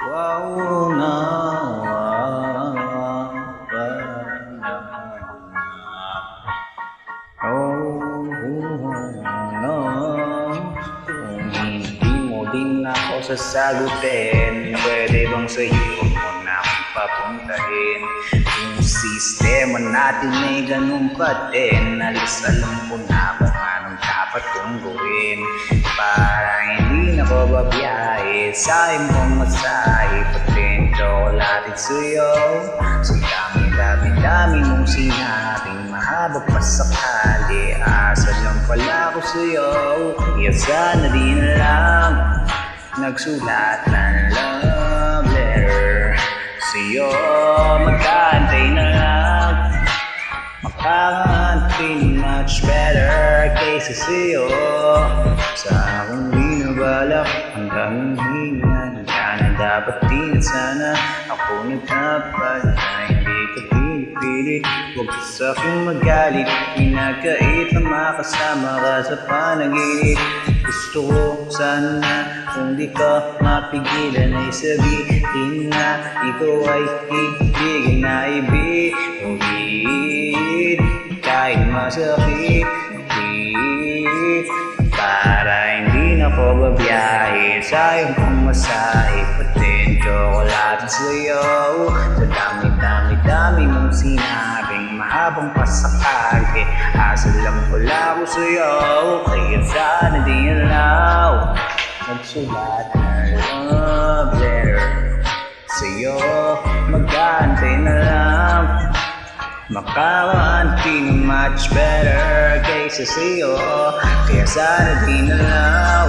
Wow na kung hindi mo din ako sasagutin, pwede bang sa'yo mo na akong papuntahin? Yung sistema natin ay ganun pa din, alis alam ko na kung anong dapat kong gawin para hindi na ko babiyahe sa imong masahe. Pati chocolate suyo sa dami-dami mong sinabing mahaba pa sakali. Asa lang pala ko sa'yo, kaya sana di na lang nagsulat ng love letter sa'yo. Magkaantay na lang, makakantay much better kaysa sa'yo. Sa akong binabalak hanggang hingan ka na dapat din at sana ako nagkapal na hindi ka pinipilit. Huwag ka sa'king magalit, pinagkait na makasama ka sa panaginip. Gusto ko sana kung di ka mapigilan ay sabihin na ikaw ay ibigin na ibig. Kahit masakit, para hindi na ko babiyahe sa iyong pamasahe. Pati chocolate sa'yo sa dami-dami mong sinabing mahabang pasakali. Asa lang pala ko sa'yo, kaya sana di alaw magsulat ng love letter sa'yo. Mag-aantay na lang, makakaantay na much better kaysa sa'yo. Kaya sana di na lang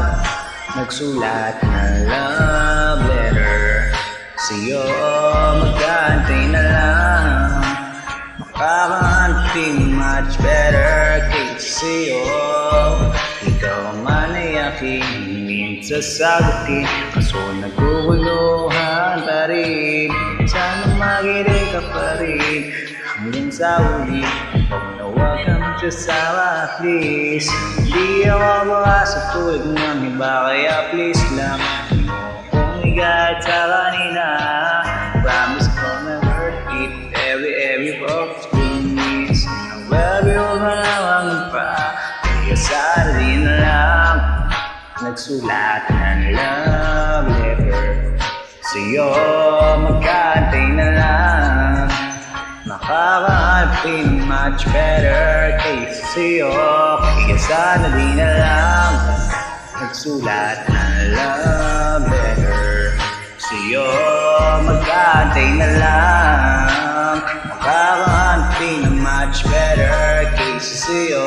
nagsulat ng love letter sa'yo. Mag-aantay na lang, makakaantay na much better kaysa sa'yo. Ikaw man ay aking minsasagutin, kaso naguguluhan pa rin. Sana maginig ka pa rin hanggang sa uli. Huwag na huwag ka magsasama, please. Hindi ako makasa tulad ng iba, kaya please lang huwag mo akong igahit sa kanina. Promise ko na worth it, every box needs. Nang huwag mo malawang pa, kaya sana di na lang nagsulat ng love letter sa'yo. Magkaantay na lang, makakaantay much better kaysa sa'yo. Kaya sana di na lang nagsulat ng love letter sa'yo. Magkaantay na lang, makakaantay much better kaysa sa'yo.